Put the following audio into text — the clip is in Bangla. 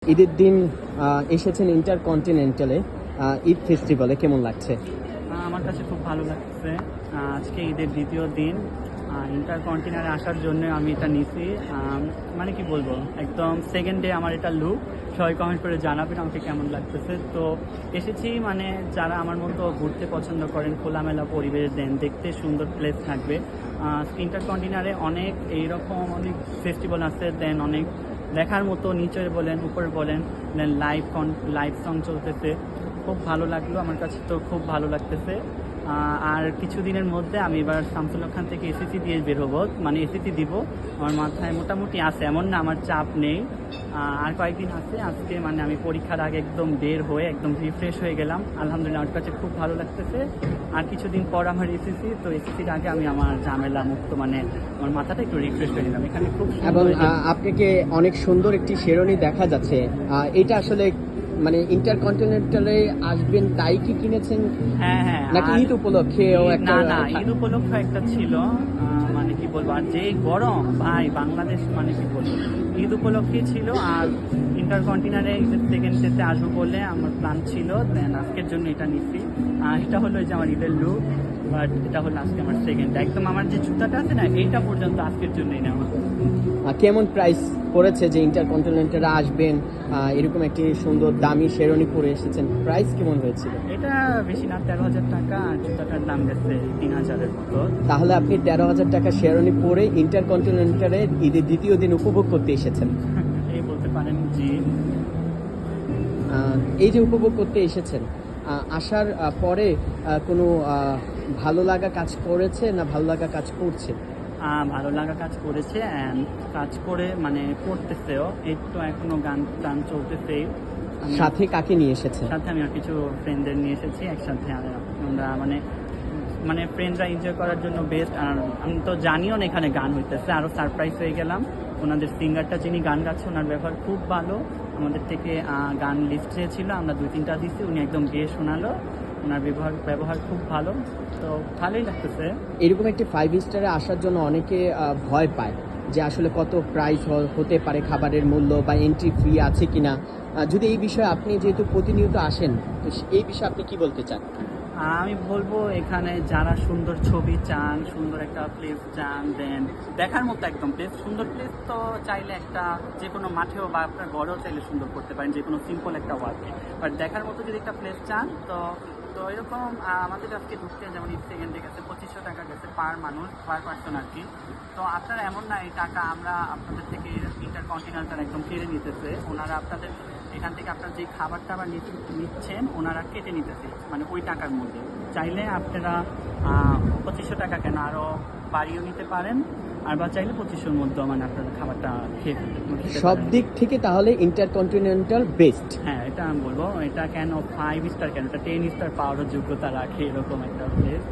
ঈদের দিন এসেছেন ইন্টারকন্টিনেন্টালে, ঈদ ফেস্টিভ্যালে কেমন লাগছে? আমার কাছে খুব ভালো লাগছে। আজকে ঈদের দ্বিতীয় দিন। ইন্টারকন্টিনেন্টালে আসার জন্য আমি এটা নিছি। মানে কি বলবো, একদম সেকেন্ড ডে আমার এটা লুক। সবাই কমেন্ট করে জানাবেন আমাকে কেমন লাগতেছে। তো এসেছি, মানে যারা আমার মতো ঘুরতে পছন্দ করেন, খোলামেলা পরিবেশ দেন, দেখতে সুন্দর প্লেস থাকবে। ইন্টারকন্টিনেন্টালে অনেক এইরকম অনেক ফেস্টিভ্যাল আছে, দেন অনেক দেখার মতো, নিচে বলেন উপরে বলেন, দেন লাইভ সং চলতেছে। খুব ভালো লাগলো, আমার কাছে তো খুব ভালো লাগতেছে। আর কিছুদিনের মধ্যে আমি এবার শামসুল হক খান থেকে এসএসসি দিয়ে বের হবো, মানে এসএসসি দিব। আমার মাথায় মোটামুটি আছে, এমন না আমার চাপ নেই। আর কয়েকদিন আছে, আজকে মানে আমি পরীক্ষার আগে একদম বের হয়ে একদম রিফ্রেশ হয়ে গেলাম। আলহামদুলিল্লাহ, আমার কাছে খুব ভালো লাগতেছে। আর কিছুদিন পর আমার এসএসসি, তো এসএসসির আগে আমি আমার ঝামেলা মুক্ত, মানে আমার মাথাটা একটু রিফ্রেশ হয়ে নিলাম এখানে। খুব এবং সুন্দর। আপনাকে অনেক সুন্দর একটি শেরওয়ানি দেখা যাচ্ছে। এটা আসলে মানে ইন্টারকন্টিনেন্টালে আসবেন তাই কি কিনেছেন, হ্যাঁ হ্যাঁ, নাকি ঈদ উপলক্ষেও একটা? না না, ঈদ উপলক্ষ একটা ছিল। মানে কি বলবো, আর যে গরম ভাই বাংলাদেশ, মানে কি বলবো, ঈদ উপলক্ষে ছিল। আর ইন্টারকন্টিনেন্টালে ঈদের সেকেন্ড ডেতে আসবো বলে আমার প্ল্যান ছিল, দেন আজকের জন্য এটা নিচ্ছি। এটা হলো যে আমার ঈদের লুক, বাট এটা হলো আজকে আমার সেকেন্ড। একদম আমার যে জুতাটা আছে না, এইটা পর্যন্ত আজকের জন্যই নেওয়া। কেমন প্রাইস পড়েছে যে ইন্টারকন্টিনেন্টালে আসবেন, এরকম একটি সুন্দর দামি শেরওয়ানি পরে এসেছেন, প্রাইস কেমন হয়েছিল? এটা বেশি না, 13,000 টাকা। আর জুতাটার দাম গেছে 3,000-এর মতো। তাহলে আপনি 13,000 টাকা শেরওয়ানি পরে ইন্টারকন্টিনেন্টালে ঈদের দ্বিতীয় দিন উপভোগ করতে এসেছেন। এই বলতে পারেন, জি। এই যে উপভোগ করতে এসেছেন, আসার পরে কোনো ভালো লাগা কাজ করেছে না ভালো লাগা কাজ করছে? ভালো লাগা কাজ করেছে, অ্যান্ড কাজ করে মানে করতেছেও। এই তো এখনো গান টান চলতেছেই। সাথে কাকে নিয়ে এসেছেন? সাথে আমি আর কিছু ফ্রেন্ডদের নিয়ে এসেছি একসাথে। আমরা মানে মানে ফ্রেন্ডরা এনজয় করার জন্য বেস্ট। আর আমি তো জানিও না এখানে গান হইতেছে, আরও সারপ্রাইজ হয়ে গেলাম। ওনাদের সিঙ্গারটা যিনি গান গাচ্ছে, ওনার ব্যবহার খুব ভালো। আমাদের থেকে গান লিস্ট চেয়েছিল, আমরা 2-3টা দিচ্ছি, উনি একদম গেয়ে শোনালো। ওনার ব্যবহার খুব ভালো, তো ভালোই লাগতেছে। এরকম একটি 5 স্টারে আসার জন্য অনেকে ভয় পায় যে আসলে কত প্রাইস হতে পারে, খাবারের মূল্য বা এন্ট্রি ফি আছে কিনা। যদি এই বিষয়ে, আপনি যেহেতু প্রতিনিয়ত আসেন, তো এই বিষয়ে আপনি কি বলতে চান? আমি বলবো এখানে যারা সুন্দর ছবি চান, সুন্দর একটা প্লেস চান, দেন দেখার মতো একদম প্লেস, সুন্দর প্লেস, তো চাইলে একটা যে কোনো মাঠেও বা আপনার ঘরেও চাইলে সুন্দর করতে পারেন, যে কোনো সিম্পল একটা ওয়ার্কে। বাট দেখার মতো যদি একটা প্লেস চান, তো তো এরকম আমাদের আজকে ঢুকতে যেমন ঈদ সেকেন্ডে গেছে 2500 টাকা গেছে পার মানুষ, পার পার্সন আর কি। তো আপনারা এমন না এই টাকা আমরা আপনাদের থেকে ইন্টারকন্টিনেন্টাল একদম কেড়ে নিতেছে। ওনারা আপনাদের এখান থেকে আপনার যে খাবার টাবার নিচ্ছেন, ওনারা কেটে নিতেছে, মানে ওই টাকার মধ্যে। চাইলে আপনারা 2500 টাকা কেন আরও বাড়িয়েও নিতে পারেন, আর বা চাইলে 2500-র মধ্যেও মানে আপনাদের খাবারটা সব দিক থেকে তাহলে ইন্টারকন্টিনেন্টাল বেস্ট। হ্যাঁ, এটা আমি বলবো। এটা কেন 5 স্টার, কেন এটা 10 স্টার পাওয়ারও যোগ্যতা রাখে, এরকম একটা প্লেস।